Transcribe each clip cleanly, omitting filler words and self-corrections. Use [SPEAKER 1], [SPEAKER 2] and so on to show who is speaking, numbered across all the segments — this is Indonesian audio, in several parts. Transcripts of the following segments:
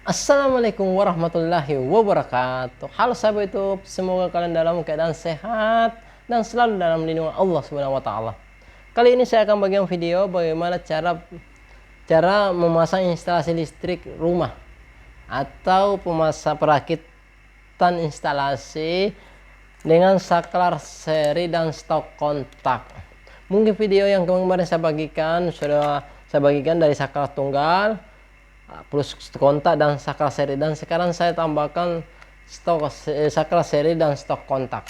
[SPEAKER 1] Assalamualaikum warahmatullahi wabarakatuh. Halo sahabat YouTube, semoga kalian dalam keadaan sehat dan selalu dalam lindungan Allah Subhanahu wa taala. Kali ini saya akan bagikan video bagaimana cara memasang instalasi listrik rumah atau perakitan instalasi dengan saklar seri dan stok kontak. Mungkin video yang kemarin saya bagikan sudah saya bagikan dari saklar tunggal plus kontak dan saklar seri, dan sekarang saya tambahkan saklar seri dan stok kontak.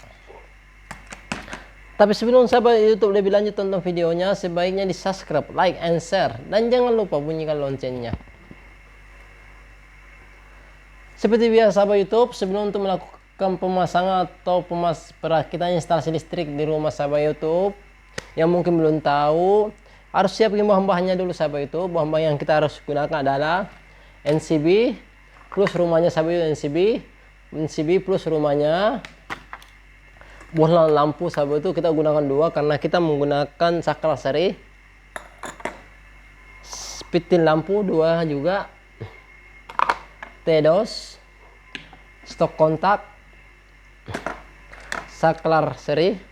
[SPEAKER 1] Tapi sebelum sahabat YouTube lebih lanjut tonton videonya, sebaiknya di subscribe, like, and share, dan jangan lupa bunyikan loncengnya. Seperti biasa sahabat YouTube, sebelum untuk melakukan pemasangan atau perakitan instalasi listrik di rumah sahabat YouTube yang mungkin belum tahu, harus siapkan bahan-bahannya dulu sahabat YouTube. Bahan-bahan yang kita harus gunakan adalah NCB plus rumahnya sahabat YouTube, NCB plus rumahnya. Bohlam lampu sahabat itu kita gunakan 2 karena kita menggunakan saklar seri. Fitil lampu 2 juga. T-dos, stok kontak, saklar seri,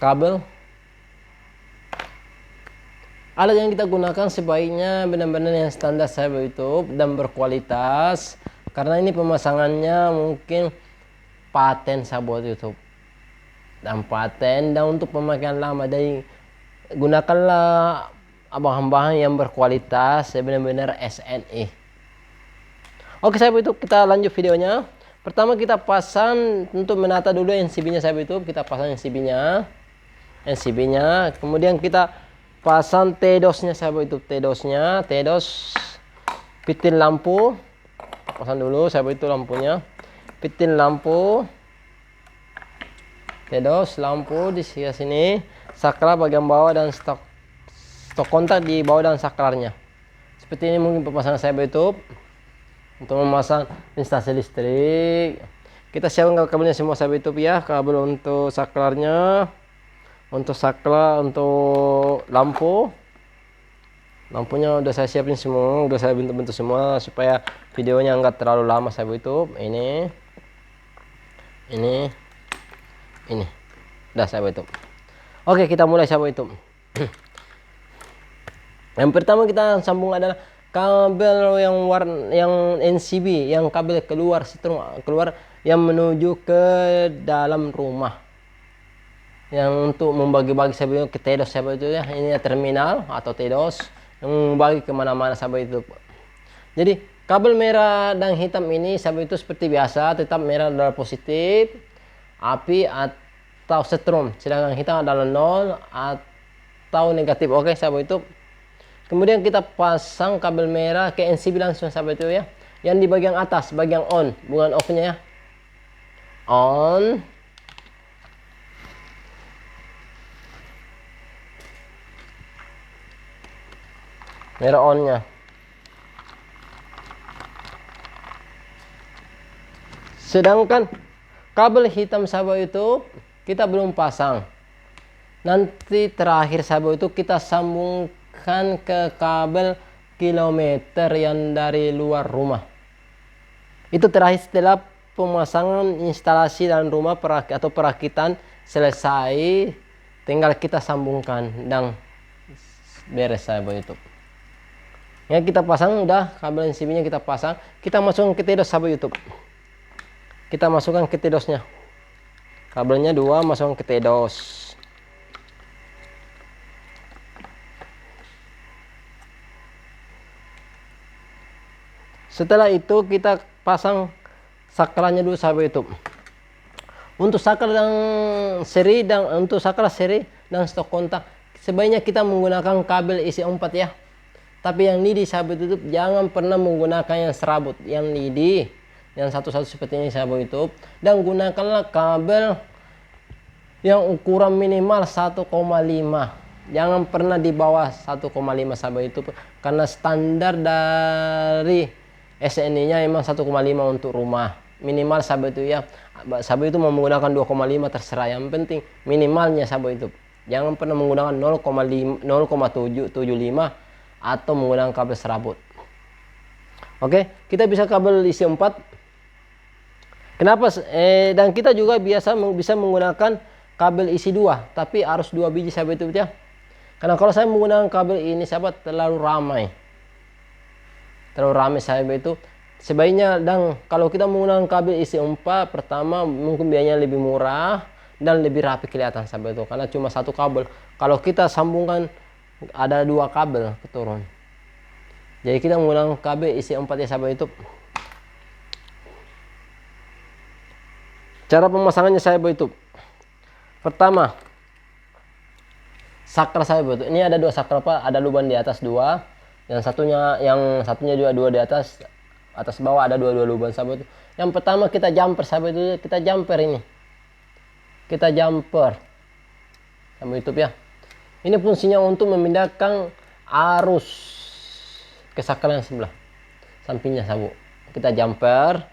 [SPEAKER 1] kabel. Alat yang kita gunakan sebaiknya benar-benar yang standar sahabat YouTube dan berkualitas, karena ini pemasangannya mungkin paten sahabat YouTube dan paten, dan untuk pemakaian lama. Jadi gunakanlah bahan-bahan yang berkualitas, benar-benar SNI. Oke sahabat YouTube, kita lanjut videonya. Pertama kita pasang, untuk menata dulu NCB-nya sahabat YouTube. Kita pasang NCB-nya, kemudian kita pasang T-dosnya sahabat YouTube. T-dos fitil lampu, pasang dulu sahabat itu lampunya. Fitil lampu, T-dos lampu di sebelah sini, saklar bagian bawah dan stok kontak di bawah dan saklarnya. Seperti ini mungkin pemasangan sahabat YouTube untuk memasang instalasi listrik. Kita siapkan kabelnya semua sahabat YouTube ya. Kabel untuk saklarnya, untuk saklar, untuk lampunya udah saya siapin semua, udah saya bentuk-bentuk semua supaya videonya enggak terlalu lama sahabat YouTube. Ini udah sahabat YouTube. Oke, kita mulai sahabat YouTube. Yang pertama kita sambung adalah kabel yang NCB, yang kabel keluar yang menuju ke dalam rumah, yang untuk membagi-bagi sahabat ke T-dos sahabat itu ya. Ini terminal atau T-dos yang membagi kemana-mana sahabat itu. Jadi kabel merah dan hitam ini sahabat itu seperti biasa, tetap merah adalah positif api atau setrum, sedangkan hitam adalah 0 atau negatif. Oke sahabat itu. Kemudian kita pasang kabel merah ke NCB langsung sahabat itu ya, yang di bagian atas, bagian on, bukan off-nya ya. On, merah on-nya. Sedangkan kabel hitam sahabat YouTube kita belum pasang. Nanti terakhir sahabat itu kita sambungkan ke kabel kilometer yang dari luar rumah. Itu terakhir setelah pemasangan instalasi dalam rumah atau perakitan selesai, tinggal kita sambungkan dan beres sahabat YouTube. Ya, kita pasang udah kabel NCB-nya kita pasang, kita masukkan ke T-dos sahabat YouTube. Kita masukkan ke T-dosnya. Kabelnya 2 masukkan ke T-dos. Setelah itu kita pasang saklarnya dulu sahabat YouTube. Untuk saklar seri dan stok kontak sebaiknya kita menggunakan kabel isi 4 ya. Tapi yang lidi sahabat YouTube jangan pernah menggunakan yang serabut, yang lidi, yang satu-satu seperti ini sahabat YouTube. Dan gunakanlah kabel yang ukuran minimal 1,5. Jangan pernah di bawah 1,5 sahabat YouTube, karena standar dari SNI-nya memang 1,5 untuk rumah. Minimal sahabat itu ya. Sahabat itu mau menggunakan 2,5 terserah, yang penting minimalnya sahabat YouTube. Jangan pernah menggunakan 0,775 atau menggunakan kabel serabut. Oke, kita bisa kabel isi 4. Kenapa? Dan kita juga bisa menggunakan kabel isi 2, tapi harus 2 biji sahabat YouTube ya. Karena kalau saya menggunakan kabel ini sahabat terlalu ramai. Terlalu ramai sahabat itu. Sebaiknya, dan kalau kita menggunakan kabel isi 4, pertama mungkin biayanya lebih murah dan lebih rapi kelihatan sahabat itu, karena cuma satu kabel. Kalau kita sambungkan ada 2 kabel keturun. Jadi kita menggunakan kabel isi 4 ya sahabat YouTube. Cara pemasangannya sahabat YouTube. Pertama, saklar sahabat YouTube. Ini ada 2 saklar Pak, ada lubang di atas 2, yang satunya juga 2 di atas bawah ada 2 lubang sahabat YouTube. Yang pertama kita jumper sahabat YouTube, kita jumper ini. Kita jumper sahabat YouTube ya. Ini fungsinya untuk memindahkan arus ke saklar yang sebelah sampingnya sahabat. Kita jumper.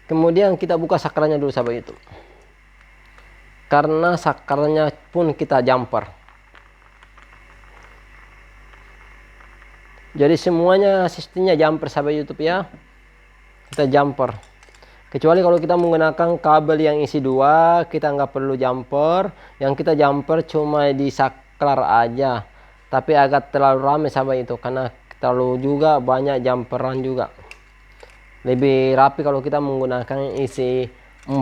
[SPEAKER 1] Kemudian kita buka saklarnya dulu sahabat YouTube. Karena saklarnya pun kita jumper. Jadi semuanya sistemnya jumper sahabat YouTube ya. Kita jumper. Kecuali kalau kita menggunakan kabel yang isi 2, kita nggak perlu jumper. Yang kita jumper cuma di saklar aja. Tapi agak terlalu ramai sahabat itu, karena terlalu juga banyak jumperan juga. Lebih rapi kalau kita menggunakan isi 4.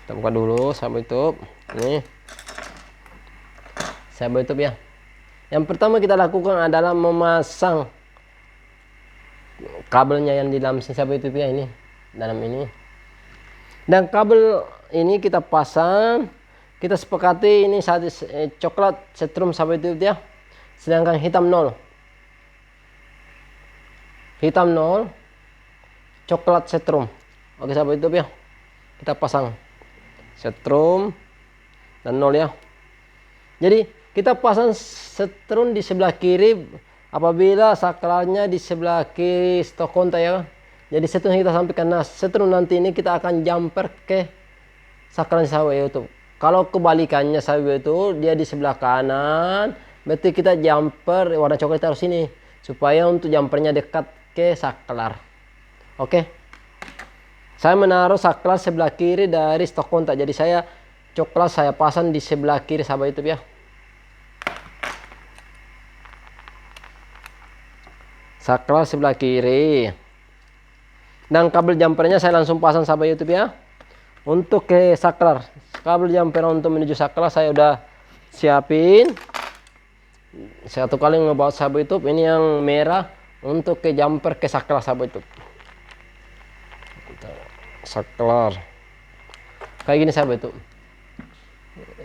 [SPEAKER 1] Kita buka dulu sahabat YouTube. Ini sahabat YouTube ya. Yang pertama kita lakukan adalah memasang kabelnya yang di dalam sini sahabat YouTube ya, ini dalam ini. Dan kabel ini kita pasang, kita sepakati ini coklat setrum sahabat YouTube ya. Sedangkan hitam 0. Hitam 0, coklat setrum. Oke sahabat YouTube ya. Kita pasang setrum dan 0 ya. Jadi kita pasang setrum di sebelah kiri apabila saklarnya di sebelah kiri stok kontak ya. Jadi setrum kita sampaikan. Nah, setrum nanti ini kita akan jumper ke saklar sahabat YouTube. Kalau kebalikannya sahabat itu dia di sebelah kanan, berarti kita jumper warna coklat taruh sini supaya untuk jumpernya dekat ke saklar. Oke. Saya menaruh saklar sebelah kiri dari stok kontak. Jadi coklat saya pasang di sebelah kiri sahabat YouTube ya. Saklar sebelah kiri. Dan kabel jumpernya saya langsung pasang sahabat YouTube ya. Untuk ke saklar, kabel jumper untuk menuju saklar saya udah siapin. Satu kali ngebaut sahabat YouTube. Ini yang merah untuk ke jumper ke saklar sahabat YouTube. Saklar kayak gini sahabat YouTube.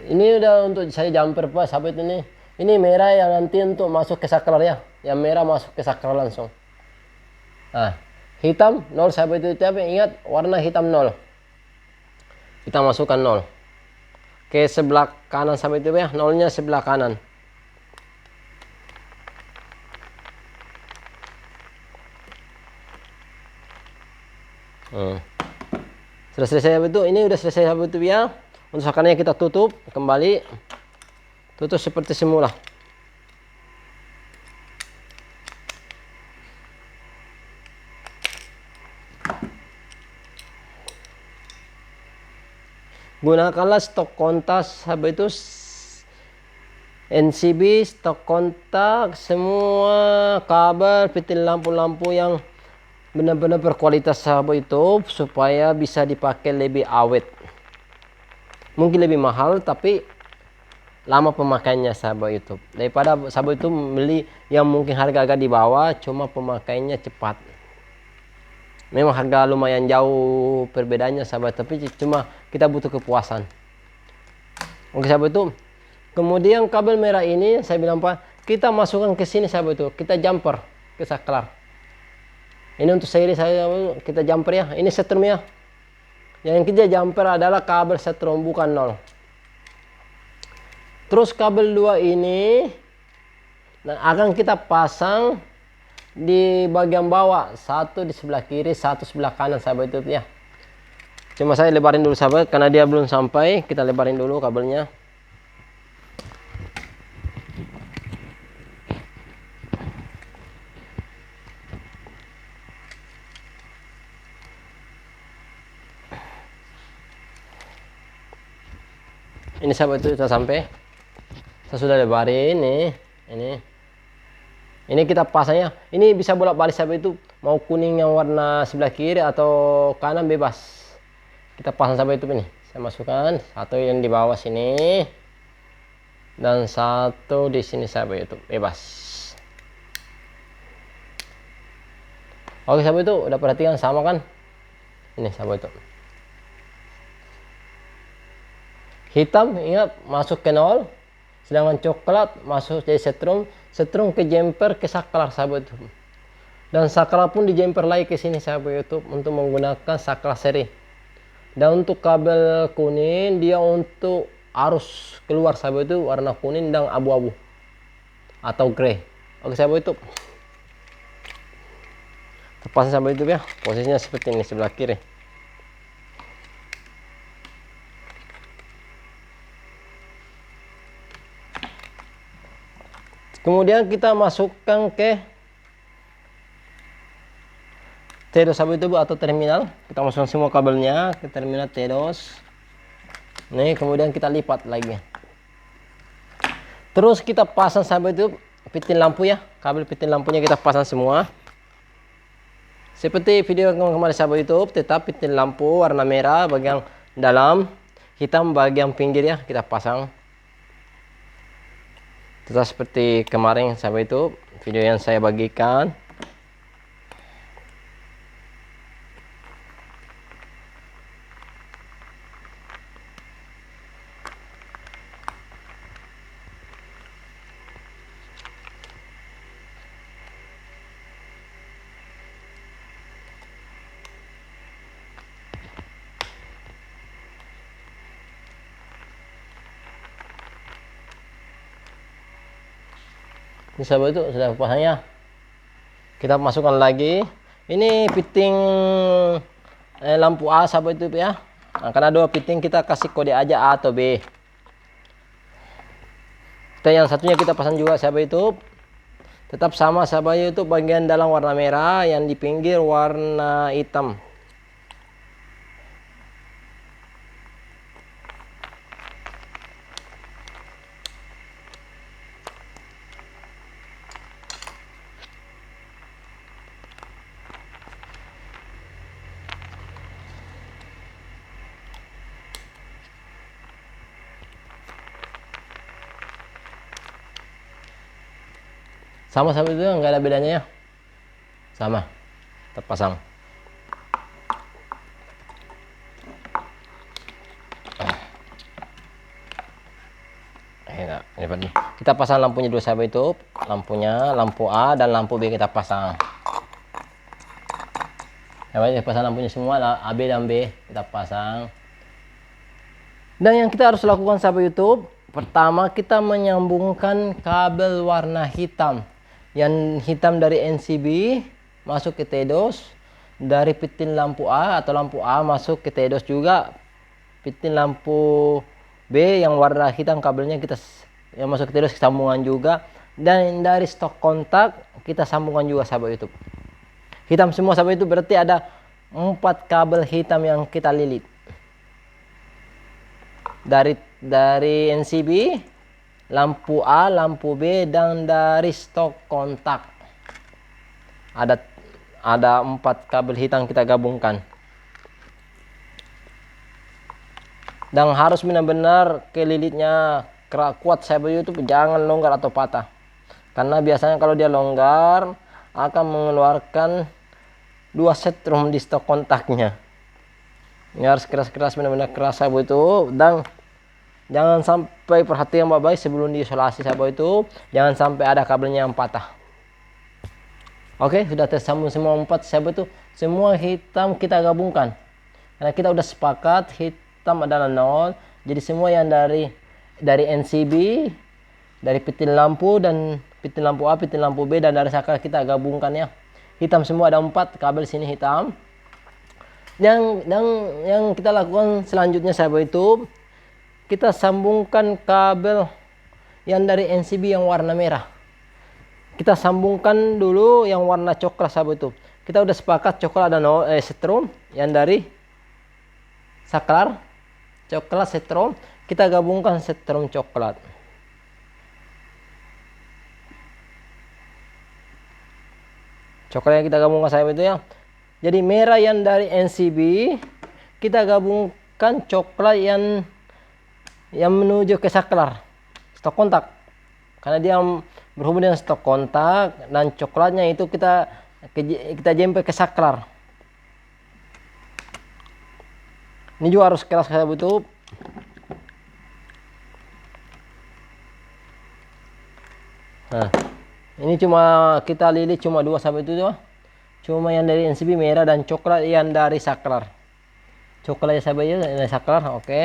[SPEAKER 1] Ini udah untuk saya jumper Pak sahabat ini. Ini merah yang nanti untuk masuk ke saklar ya. Yang merah masuk ke saklar langsung. Nah, hitam 0 sahabat YouTube. Tapi ingat warna hitam 0. Kita masukkan 0 ke sebelah kanan sahabat YouTube ya. 0-nya sebelah kanan. Sudah selesai sahabat YouTube. Ini udah selesai sahabat YouTube ya. Untuk saklarnya kita tutup kembali. Tutup seperti semula. Gunakanlah stok kontak sahabat itu NCB, stok kontak, semua kabel, fitil lampu-lampu yang benar-benar berkualitas sahabat itu supaya bisa dipakai lebih awet. Mungkin lebih mahal tapi lama pemakaiannya sahabat YouTube. Daripada sahabat itu beli yang mungkin harga agak di bawah, cuma pemakaiannya cepat. Memang harga lumayan jauh perbedaannya sahabat, tapi cuma kita butuh kepuasan. Oke sahabat itu. Kemudian kabel merah ini saya bilang Pak, kita masukkan ke sini sahabat itu. Kita jumper ke saklar. Ini untuk seri kita jumper ya. Ini setrum ya. Yang kita jumper adalah kabel setrum bukan 0. Terus kabel 2 ini akan kita pasang di bagian bawah, satu di sebelah kiri, satu sebelah kanan sahabat YouTube ya. Cuma saya lebarin dulu sahabat, karena dia belum sampai, kita lebarin dulu kabelnya. Ini sahabat itu sudah sampai. Saya sudah lebarin nih. Ini kita pasangnya. Ini bisa bolak-balik sahabat itu. Mau kuning yang warna sebelah kiri atau kanan bebas. Kita pasang sahabat itu ini. Saya masukkan satu yang di bawah sini dan satu di sini sahabat itu bebas. Oke sahabat itu udah perhatikan sama kan? Ini sahabat itu. Hitam ingat masuk ke 0, sedangkan coklat masuk jadi setrum, setrum ke jumper ke saklar sahabat YouTube. Dan saklar pun di jumper lagi ke sini sahabat YouTube untuk menggunakan saklar seri. Dan untuk kabel kuning dia untuk arus keluar sahabat itu warna kuning dan abu-abu atau grey. Oke sahabat YouTube. Terpasang sahabat YouTube ya. Posisinya seperti ini sebelah kiri. Kemudian kita masukkan ke T2 sahabat YouTube atau terminal. Kita masukkan semua kabelnya ke terminal T2. Nih, kemudian kita lipat lagi. Terus kita pasang sahabat YouTube fitin lampu ya. Kabel fitin lampunya kita pasang semua. Seperti video kemarin sahabat YouTube, tetap fitin lampu warna merah bagian dalam, hitam bagian pinggir ya, kita pasang. Tetap seperti kemarin sahabat YouTube, video yang saya bagikan. Ini sahabat itu sudah pasangnya. Kita masukkan lagi. Ini fitting lampu A sahabat itu ya. Nah, karena dua fitting kita kasih kode aja A atau B. Kita yang satunya kita pasang juga sahabat itu. Tetap sama sahabat itu, bagian dalam warna merah, yang di pinggir warna hitam. Sama sahabat itu nggak ada bedanya ya. Sama. Terpasang. Ini kita pasang lampunya dulu sahabat itu. Lampunya, lampu A dan lampu B kita pasang. Sahabat, kita pasang lampunya semua, A, B dan B kita pasang. Dan yang kita harus lakukan sahabat YouTube, pertama kita menyambungkan kabel warna hitam. Yang hitam dari NCB masuk ke T2, dari fitin lampu A atau lampu A masuk ke T2 juga, fitin lampu B yang warna hitam kabelnya kita yang masuk ke T2 sambungan juga, dan dari stok kontak kita sambungan juga sahabat YouTube. Hitam semua sahabat itu berarti ada 4 kabel hitam yang kita lilit dari NCB, lampu A, lampu B, dan dari stok kontak ada 4 kabel hitam kita gabungkan. Dan harus benar-benar kelilitnya kuat sahabat YouTube, jangan longgar atau patah. Karena biasanya kalau dia longgar akan mengeluarkan 2 setrum di stok kontaknya. Ini harus keras-keras, benar-benar keras sahabat itu. Dan jangan sampai, perhatikan baik-baik sebelum diisolasi sahabat itu, jangan sampai ada kabelnya yang patah. Oke, sudah tersambung semua 4 sahabat itu. Semua hitam kita gabungkan. Karena kita udah sepakat hitam adalah 0. Jadi semua yang dari NCB, dari fitin lampu dan Fitil lampu A, fitil lampu B, dan dari saklar kita gabungkan ya. Hitam semua, ada 4 kabel sini hitam. Yang kita lakukan selanjutnya sahabat YouTube, kita sambungkan kabel yang dari NCB yang warna merah. Kita sambungkan dulu yang warna coklat sahabat YouTube. Kita udah sepakat coklat dan setrum yang dari saklar coklat setrum, kita gabungkan setrum coklat. Coklat yang kita gabungkan sahabat itu ya. Jadi merah yang dari NCB kita gabungkan coklat yang menuju ke saklar stok kontak, karena dia berhubungan dengan stok kontak, dan coklatnya itu kita jempel ke saklar. Ini juga harus keras sahabat YouTube. Nah, ini cuma kita lilit cuma 2 sahabat itu ya. Cuma yang dari NCB merah dan coklat yang dari saklar. Coklat ya sahabat ya dari saklar, oke.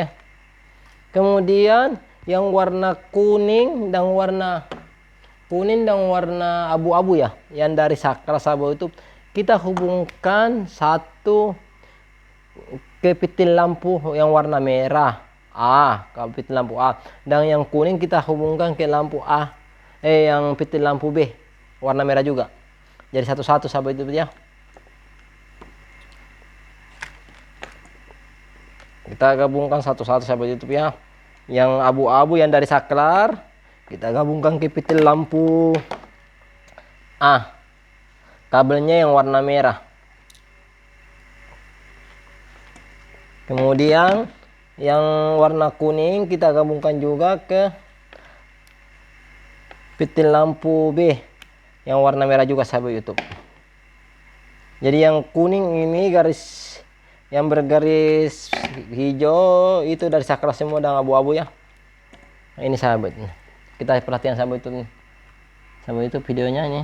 [SPEAKER 1] Kemudian yang warna kuning dan warna abu-abu ya, yang dari saklar sahabat YouTube, kita hubungkan satu ke fitil lampu yang warna merah A, ke fitil lampu A, dan yang kuning kita hubungkan ke lampu A, yang fitil lampu B warna merah juga. Jadi satu-satu sahabat itu ya. Kita gabungkan satu-satu sahabat YouTube ya. Yang abu-abu yang dari saklar kita gabungkan ke fitil lampu A, kabelnya yang warna merah. Kemudian yang warna kuning kita gabungkan juga ke fitil lampu B yang warna merah juga sahabat YouTube. Jadi yang kuning ini garis yang bergaris hijau itu dari saklar semua dan abu-abu ya. Nah, ini sahabat, kita perhatikan sahabat itu videonya ini.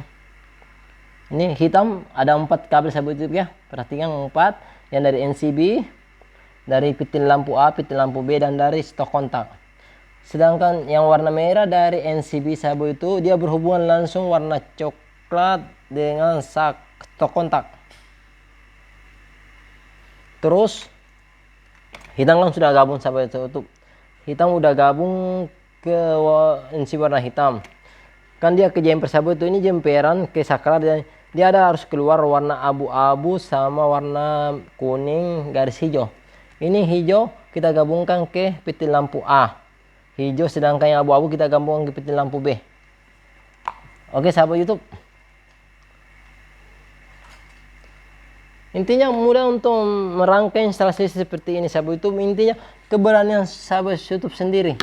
[SPEAKER 1] Ini hitam ada 4 kabel sahabat YouTube ya. Perhatikan 4 yang dari NCB, dari fitil lampu A, fitil lampu B, dan dari stok kontak. Sedangkan yang warna merah dari NCB sahabat itu dia berhubungan langsung warna coklat dengan stok kontak. Terus hitam kan sudah gabung sahabat YouTube. Hitam udah gabung ke NCB warna hitam. Kan dia ke jemper sahabat itu, ini jemperan ke saklar, dan dia harus keluar warna abu-abu sama warna kuning garis hijau. Ini hijau kita gabungkan ke fitil lampu A hijau, sedangkan yang abu-abu kita gabungkan ke fitil lampu B. Oke sahabat YouTube, intinya mudah untuk merangkai instalasi seperti ini sahabat YouTube. Intinya keberanian sahabat YouTube sendiri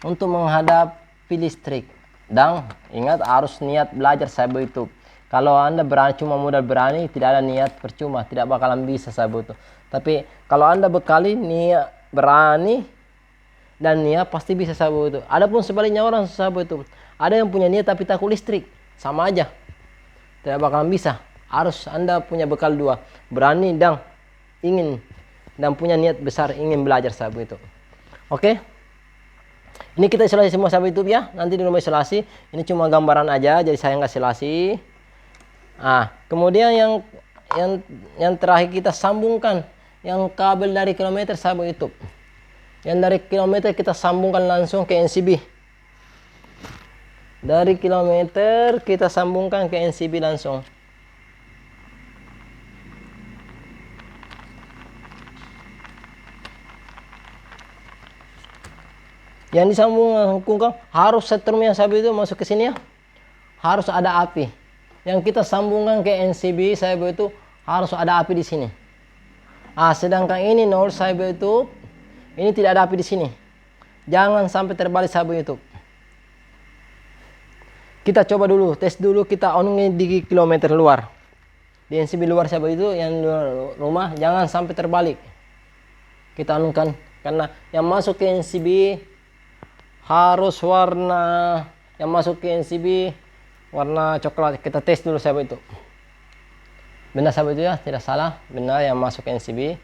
[SPEAKER 1] untuk menghadapi listrik, dan ingat harus niat belajar sahabat YouTube. Kalau Anda berani cuma modal berani, tidak ada niat, percuma, tidak bakalan bisa sahabat YouTube. Tapi kalau Anda bekali niat berani dan niat, pasti bisa sahabat YouTube. Adapun sebaliknya orang sahabat YouTube, ada yang punya niat tapi takut listrik, sama aja, tidak bakalan bisa. Harus Anda punya bekal 2, berani dan ingin, dan punya niat besar ingin belajar sahabat YouTube. Oke, ini kita isolasi semua sahabat YouTube ya. Nanti di rumah isolasi, ini cuma gambaran aja, jadi saya nggak isolasi. Nah, kemudian yang terakhir kita sambungkan yang kabel dari kilometer sahabat YouTube. Yang dari kilometer kita sambungkan langsung ke NCB. Dari kilometer kita sambungkan ke NCB langsung. Yang disambungkan harus setrum yang sahabat itu masuk ke sini ya. Harus ada api. Yang kita sambungkan ke NCB sahabat itu harus ada api di sini. Sedangkan ini nol sahabat itu, ini tidak ada api di sini. Jangan sampai terbalik sahabat YouTube. Kita coba dulu, tes dulu, kita on di kilometer luar. Di NCB luar sahabat itu, yang luar rumah, jangan sampai terbalik. Kita onkan, karena yang masuk ke NCB harus warna, yang masuk ke NCB warna coklat. Kita tes dulu sahabat itu. Benar sahabat itu ya, tidak salah. Benar, yang masuk ke NCB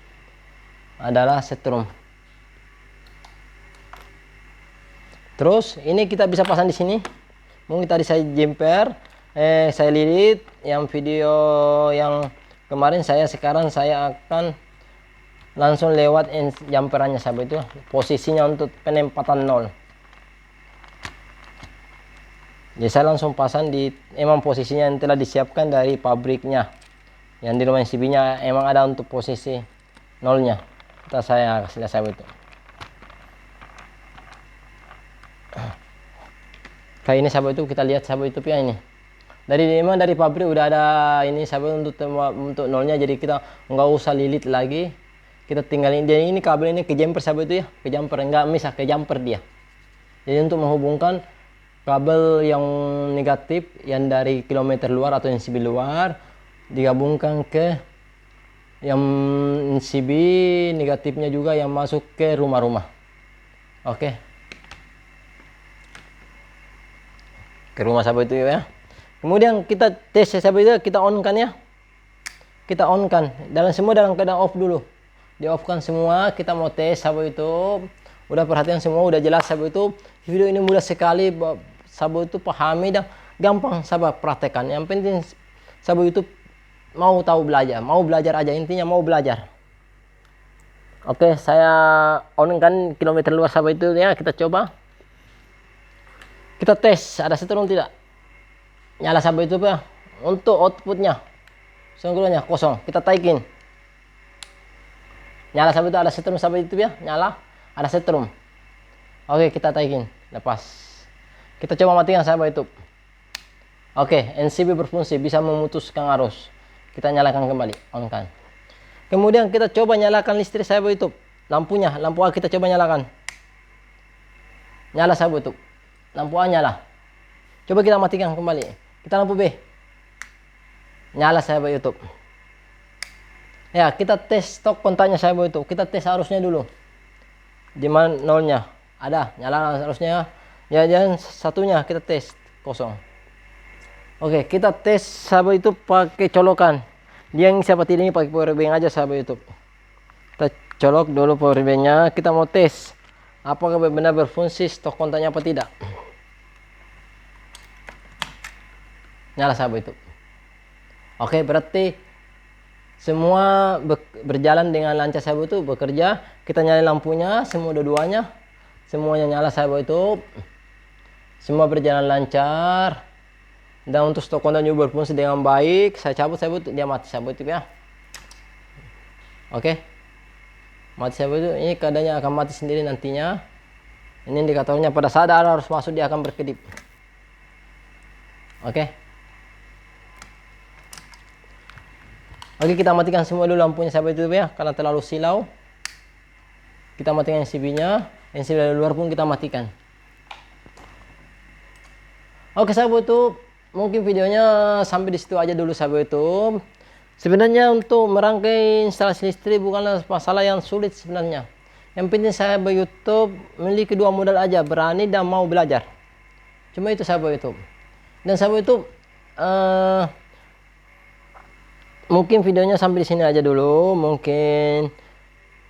[SPEAKER 1] adalah setrum. Terus ini kita bisa pasang di sini. Mungkin tadi saya jumper, saya lilit yang video yang kemarin, sekarang saya akan langsung lewat jumperannya sahabat itu, posisinya untuk penempatan 0. Jadi saya langsung pasang di emang posisinya yang telah disiapkan dari pabriknya. Yang di rumah CB-nya emang ada untuk posisi 0-nya. Kita saya kasih lihat sahabat itu. Kayak ini sahabat itu, kita lihat sahabat itu ya ini. Memang dari pabrik udah ada ini sahabat untuk 0-nya, jadi kita nggak usah lilit lagi. Kita tinggalin dia, ini kabel ini ke jumper sahabat itu ya, ke jumper, enggak misah ke jumper dia. Jadi untuk menghubungkan kabel yang negatif yang dari kilometer luar atau NCB luar digabungkan ke yang NCB negatifnya juga yang masuk ke rumah-rumah. Oke. Ke rumah sahabat itu ya. Kemudian kita tes sahabat itu, kita on kan ya. Kita on kan. Semua dalam keadaan off dulu. Di off kan semua, kita mau tes sahabat itu. Udah perhatian semua, udah jelas sahabat itu. Video ini mudah sekali sahabat itu pahami dan gampang sahabat praktekkan. Yang penting sahabat itu mau tahu belajar, mau belajar aja, intinya mau belajar. Oke, saya on kan kilometer luar sahabat itu ya, kita coba. Kita tes ada setrum tidak. Nyala sahabat itu ya. Untuk outputnya sungguhnya kosong, kita taikin. Nyala sahabat itu, ada setrum sahabat itu ya, nyala, ada setrum. Oke, kita taikin, lepas. Kita coba matikan sahabat itu. Oke, NCB berfungsi, bisa memutuskan arus. Kita nyalakan kembali, on kan. Kemudian kita coba nyalakan listrik sahabat itu. Lampunya, lampu A kita coba nyalakan. Nyala sahabat itu. Lampu A nyala. Coba kita matikan kembali. Kita lampu B. Nyala sahabat YouTube. Ya, kita tes stok kontaknya sahabat YouTube. Kita tes arusnya dulu. Di mana 0-nya? Ada, nyala arusnya. Ya, dan satunya kita tes kosong. Oke, kita tes sahabat itu pakai colokan. Dia yang seperti ini pakai power bank aja sahabat YouTube. Kita colok dulu power bank-nya. Kita mau tes apakah benar berfungsi stok kontaknya apa tidak. Nyala sahabat YouTube. Oke, berarti semua berjalan dengan lancar sahabat itu, bekerja. Kita nyalain lampunya, semua dua-duanya. Semuanya nyala sahabat YouTube. Semua berjalan lancar. Dan untuk stok kontak juga berfungsi dengan baik. Saya cabut sahabat itu, dia mati sahabat itu ya. Oke. Mati sahabat itu, ini keadaannya akan mati sendiri nantinya. Ini indikatornya, pada saat harus masuk dia akan berkedip. Oke. Oke, kita matikan semua dulu lampunya sahabat itu ya, karena terlalu silau. Kita matikan NCB-nya, NCB dari luar pun kita matikan. Oke sahabat YouTube, mungkin videonya sampai di situ aja dulu sahabat YouTube. Sebenarnya untuk merangkai instalasi listrik bukanlah masalah yang sulit sebenarnya. Yang penting sahabat YouTube memiliki dua modal aja, berani dan mau belajar. Cuma itu sahabat YouTube. Dan sahabat YouTube, mungkin videonya sampai di sini aja dulu.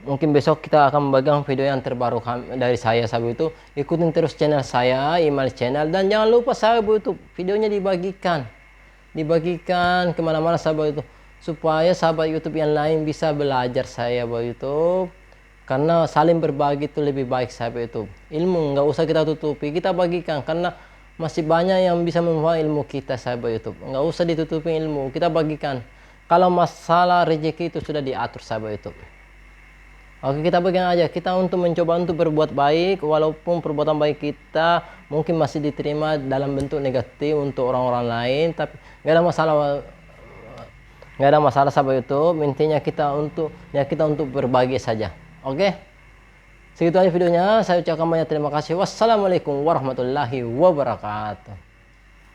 [SPEAKER 1] Mungkin besok kita akan membagikan video yang terbaru dari saya sahabat YouTube. Ikutin terus channel saya, email channel, dan jangan lupa sahabat YouTube, videonya dibagikan kemana-mana sahabat YouTube, supaya sahabat YouTube yang lain bisa belajar sahabat YouTube. Karena saling berbagi itu lebih baik sahabat YouTube. Ilmu nggak usah kita tutupi, kita bagikan, karena masih banyak yang bisa memanfaatkan ilmu kita sahabat YouTube. Nggak usah ditutupi ilmu, kita bagikan. Kalau masalah rezeki itu sudah diatur sahabat YouTube. Oke, kita bagian aja. Kita untuk mencoba untuk berbuat baik, walaupun perbuatan baik kita mungkin masih diterima dalam bentuk negatif untuk orang-orang lain, tapi nggak ada masalah sahabat YouTube. Intinya kita untuk berbagi saja. Oke, segitu aja videonya. Saya ucapkan banyak terima kasih. Wassalamualaikum warahmatullahi wabarakatuh.